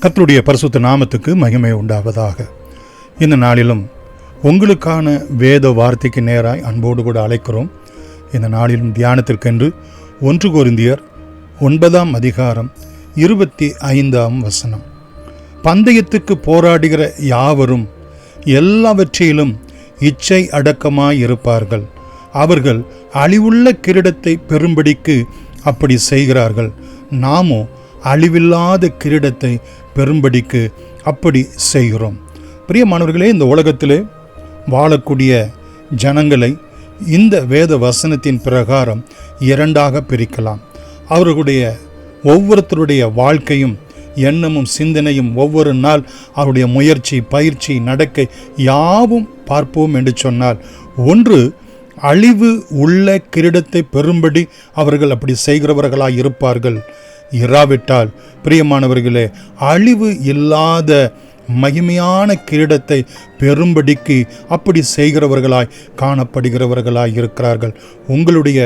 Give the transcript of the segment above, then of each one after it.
கர்த்தருடைய பரிசுத்த நாமத்துக்கு மகிமை உண்டாவதாக. இந்த நாளிலும் உங்களுக்கான வேத வார்த்தைக்கு நேராய் அன்போடு கூட அழைக்கிறோம். இந்த நாளிலும் தியானத்திற்கென்று 1 கொரிந்தியர் 9ஆம் அதிகாரம் 25ஆம் வசனம். பந்தயத்துக்கு போராடுகிற யாவரும் எல்லாவற்றிலும் இச்சை அடக்கமாயிருப்பார்கள். அவர்கள் அழிவுள்ள கிரீடத்தை பெறும்படிக்கு அப்படி செய்கிறார்கள். நாமோ அழிவில்லாத கிரீடத்தை பெறும்படிக்கு அப்படி செய்கிறோம். பிரியமானவர்களே, இந்த உலகத்திலே வாழக்கூடிய ஜனங்களை இந்த வேத வசனத்தின் பிரகாரம் 2ஆக பிரிக்கலாம். அவர்களுடைய ஒவ்வொருத்தருடைய வாழ்க்கையும் எண்ணமும் சிந்தனையும் ஒவ்வொரு நாள் அவருடைய முயற்சி, பயிற்சி, நடக்கை யாவும் பார்ப்போம் என்று சொன்னால், ஒன்று அழிவு உள்ள கிரீடத்தை பெறும்படி அவர்கள் அப்படி செய்கிறவர்களாய் இருப்பார்கள். இராவிட்டால் பிரியமானவர்களே, அழிவு இல்லாத மகிமையான கிரீடத்தை பெறும்படிக்கு அப்படி செய்கிறவர்களாய் காணப்படுகிறவர்களாய் இருக்கிறார்கள். உங்களுடைய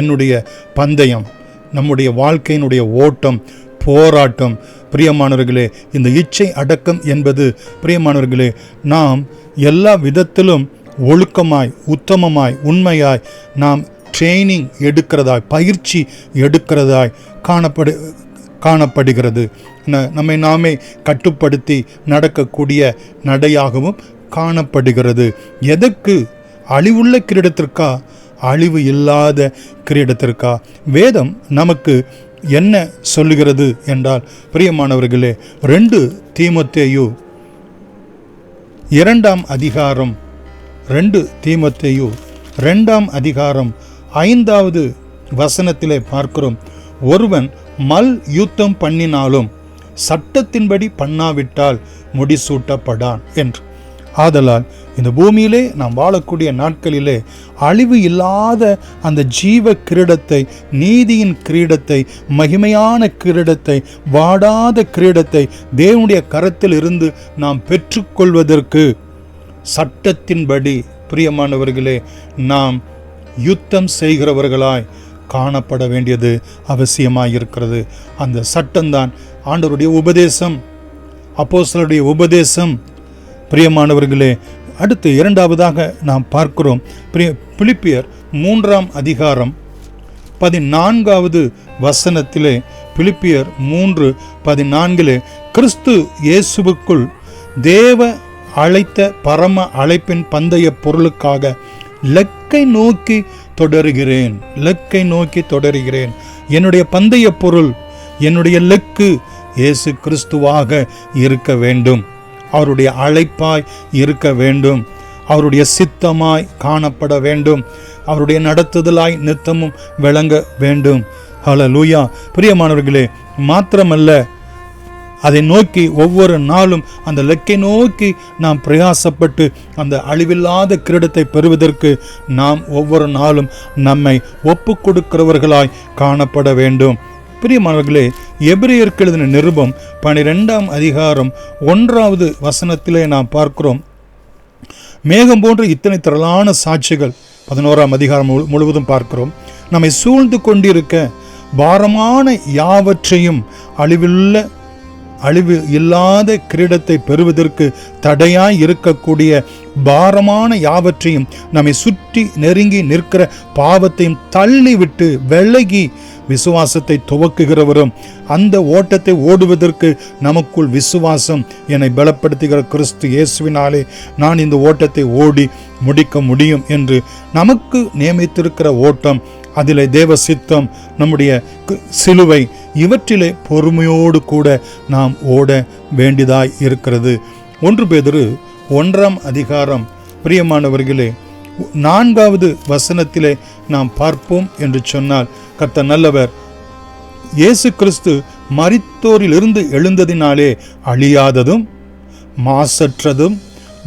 என்னுடைய பந்தயம், நம்முடைய வாழ்க்கையினுடைய ஓட்டம், போராட்டம் பிரியமானவர்களே, இந்த இச்சை அடக்கம் என்பது பிரியமானவர்களே, நாம் எல்லா விதத்திலும் ஒழுக்கமாய், உத்தமமாய், உண்மையாய் நாம் ட்ரெயினிங் எடுக்கிறதாய், பயிற்சி எடுக்கிறதாய் காணப்படுகிறது. நம்மை நாமே கட்டுப்படுத்தி நடக்கக்கூடிய நடையாகவும் காணப்படுகிறது. எதற்கு? அழிவுள்ள கிரீடத்திற்கா, அழிவு இல்லாத கிரீடத்திற்கா? வேதம் நமக்கு என்ன சொல்லுகிறது என்றால், பிரியமானவர்களே, 2 தீமோத்தேயு 2ஆம் அதிகாரம் 2 தீமோத்தேயு 2ஆம் அதிகாரம் 5வது வசனத்திலே பார்க்கிறோம். ஒருவன் மல் யுத்தம் பண்ணினாலும் சட்டத்தின்படி பண்ணாவிட்டால் முடிசூட்டப்படான் என்று. ஆதலால் இந்த பூமியிலே நாம் வாழக்கூடிய நாட்களிலே அழிவு இல்லாத அந்த ஜீவ கிரீடத்தை, நீதியின் கிரீடத்தை, மகிமையான கிரீடத்தை, வாடாத கிரீடத்தை தேவனுடைய கரத்தில் இருந்து நாம் பெற்றுக்கொள்வதற்கு சட்டத்தின்படி பிரியமானவர்களே நாம் யுத்தம் செய்கிறவர்களாய் காணப்பட வேண்டியது அவசியமாயிருக்கிறது. அந்த சட்டம்தான் ஆண்டவருடைய உபதேசம், அப்போஸ்தலருடைய உபதேசம். பிரியமானவர்களே, அடுத்து 2ஆவதாக நாம் பார்க்கிறோம். பிலிப்பியர் 3ஆம் அதிகாரம் 14வது வசனத்திலே, பிலிப்பியர் 3:14, கிறிஸ்து இயேசுவுக்குள் தேவ அழைத்த பரம அழைப்பின் பந்தய பொருளுக்காக லக்கை நோக்கி தொடருகிறேன். லக்கை நோக்கி தொடருகிறேன். என்னுடைய பந்தய பொருள், என்னுடைய லக்கு இயேசு கிறிஸ்துவாக இருக்க வேண்டும். அவருடைய அழைப்பாய் இருக்க வேண்டும். அவருடைய சித்தமாய் காணப்பட வேண்டும். அவருடைய நடத்துதலாய் நித்தமும் விளங்க வேண்டும். ஹல்லேலூயா. பிரியமானவர்களே, மாத்திரமல்ல, அதை நோக்கி ஒவ்வொரு நாளும் அந்த லக்கை நோக்கி நாம் பிரயாசப்பட்டு அந்த அழிவில்லாத கிரீடத்தை பெறுவதற்கு நாம் ஒவ்வொரு நாளும் நம்மை ஒப்பு கொடுக்கிறவர்களாய் காணப்பட வேண்டும். பிரியமானவர்களே, எபிரேயருக்கு எழுதின நிருபம் 12ஆம் அதிகாரம் 1வது வசனத்திலே நாம் பார்க்கிறோம். மேகம் போன்ற இத்தனை திரளான சாட்சிகள் 11ஆம் அதிகாரம் முழுவதும் பார்க்கிறோம். நம்மை சூழ்ந்து கொண்டிருக்க பாரமான யாவற்றையும் அழிவு இல்லாத கிரீடத்தை பெறுவதற்கு தடையாய் இருக்கக்கூடிய பாரமான யாவற்றையும், நம்மை சுற்றி நெருங்கி நிற்கிற பாவத்தையும் தள்ளிவிட்டு விலகி விசுவாசத்தை துவக்குகிறவரும், அந்த ஓட்டத்தை ஓடுவதற்கு நமக்குள் விசுவாசம் என்னை பலப்படுத்துகிற கிறிஸ்து இயேசுவினாலே நான் இந்த ஓட்டத்தை ஓடி முடிக்க முடியும் என்று நமக்கு நியமித்திருக்கிற ஓட்டம், அதிலே தேவ சித்தம், நம்முடைய சிலுவை, இவற்றிலே பொறுமையோடு கூட நாம் ஓட வேண்டியதாய் இருக்கிறது. 1 பேதுரு 1ஆம் அதிகாரம் பிரியமானவர்களே 4வது வசனத்திலே நாம் பார்ப்போம் என்று சொன்னால், கர்த்தர் நல்லவர், இயேசு கிறிஸ்து மரித்தோரிலிருந்து எழுந்ததினாலே அழியாததும் மாசற்றதும்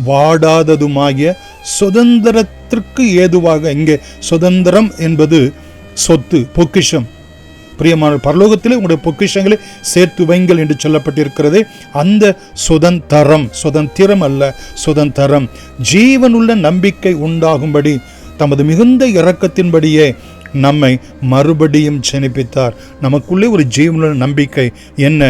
வாடாததுமாகிய சுதந்திரத்திற்கு ஏதுவாக. இங்கே சுதந்திரம் என்பது சொத்து, பொக்கிஷம். பிரியமான, பரலோகத்திலே உங்களுடைய பொக்கிஷங்களை சேர்த்து வைங்கள் என்று சொல்லப்பட்டிருக்கிறது. அந்த சுதந்திரம் அல்ல, சுதந்திரம் ஜீவனுள்ள நம்பிக்கை உண்டாகும்படி தமது மிகுந்த இரக்கத்தின்படியே நம்மை மறுபடியும் ஜெனிப்பித்தார். நமக்குள்ளே ஒரு ஜீவனுள்ள நம்பிக்கை என்ன?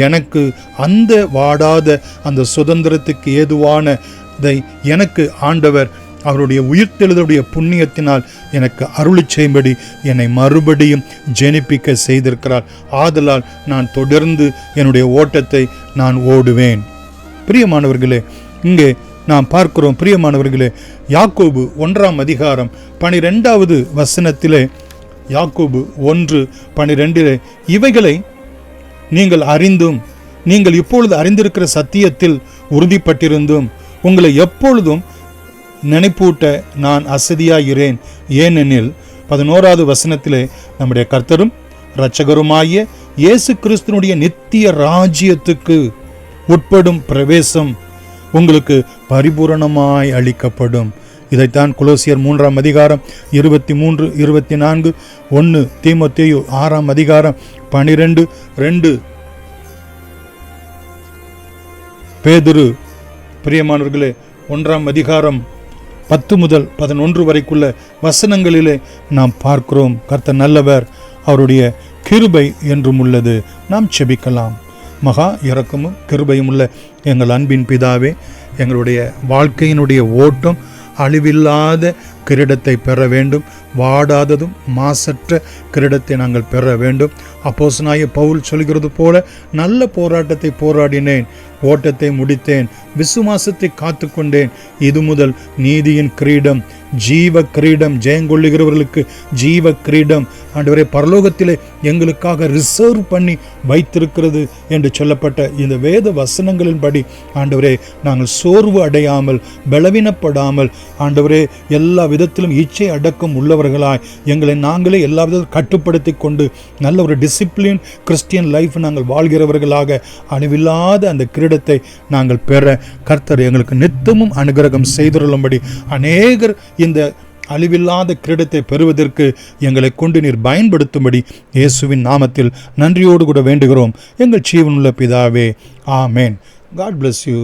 எனக்கு அந்த வாடாத அந்த சுதந்திரத்துக்கு ஏதுவானதை எனக்கு ஆண்டவர் அவருடைய உயிர்த்தெழுதலுடைய புண்ணியத்தினால் எனக்கு அருளி செய்யும்படி என்னை மறுபடியும் ஜெனிப்பிக்க செய்திருக்கிறார். ஆதலால் நான் தொடர்ந்து என்னுடைய ஓட்டத்தை நான் ஓடுவேன். பிரியமானவர்களே, இங்கே நாம் பார்க்கிறோம், பிரியமானவர்களே, யாக்கோபு 1ஆம் அதிகாரம் 12வது வசனத்திலே, யாக்கோபு 1:12, இவைகளை நீங்கள் அறிந்தும் நீங்கள் இப்பொழுது அறிந்திருக்கிற சத்தியத்தில் உறுதிப்பட்டிருந்தும் உங்களை எப்பொழுதும் நினைப்பூட்ட நான் அசதியாகிறேன். ஏனெனில் 11வது வசனத்திலே, நம்முடைய கர்த்தரும் இரட்சகருமாகிய இயேசு கிறிஸ்துனுடைய நித்திய ராஜ்யத்துக்கு உட்படும் பிரவேசம் உங்களுக்கு பரிபூரணமாய் அளிக்கப்படும். இதைத்தான் கொலோசியர் 3ஆம் அதிகாரம் 23, 24, 1 தீமோத்தேயு 6ஆம் அதிகாரம் 12:2, பேதுரு, பிரியமானவர்களே, 1ஆம் அதிகாரம் 10 முதல் 11 வரைக்குள்ள வசனங்களிலே நாம் பார்க்கிறோம். கர்த்தர் நல்லவர், அவருடைய கிருபை என்றும் உள்ளது. நாம் செபிக்கலாம். மகா இரக்கமும் கிருபையும் உள்ள எங்கள் அன்பின் பிதாவே, எங்களுடைய வாழ்க்கையினுடைய ஓட்டம் அழிவில்லாத கிரீடத்தை பெற வேண்டும். வாடாததும் மாசற்ற கிரீடத்தை நாங்கள் பெற வேண்டும். அப்போஸ்தலனாகிய பவுல் சொல்கிறது போல, நல்ல போராட்டத்தை போராடினேன், ஓட்டத்தை முடித்தேன், விசுவாசத்தை காத்து கொண்டேன். இது முதல் நீதியின் கிரீடம், ஜீவ கிரீடம், ஜெயங்கொள்ளுகிறவர்களுக்கு ஜீவ கிரீடம் ஆண்டவரே பரலோகத்திலே எங்களுக்காக ரிசர்வ் பண்ணி வைத்திருக்கிறது என்று சொல்லப்பட்ட இந்த வேத வசனங்களின்படி ஆண்டவரே நாங்கள் சோர்வு அடையாமல், பலவீனப்படாமல், ஆண்டவரே எல்லா விதத்திலும் இச்சை அடக்கம் உள்ளவர்களாய் எங்களை நாங்களே எல்லா விதத்திலும் கட்டுப்படுத்தி கொண்டு நல்ல ஒரு டிசிப்ளின் கிறிஸ்டியன் லைஃப் நாங்கள் வாழ்கிறவர்களாக அழிவில்லாத அந்த கிரீடத்தை நாங்கள் பெற கர்த்தர் எங்களுக்கு நித்தமும் அனுகிரகம் செய்துள்ளபடி அநேகர் இந்த அழிவில்லாத கிரீடத்தை பெறுவதற்கு எங்களை கொண்டு நீர் பயன்படுத்தும்படி இயேசுவின் நாமத்தில் நன்றியோடு கூட வேண்டுகிறோம் எங்கள் ஜீவனுள்ள பிதாவே. ஆமேன். God bless you.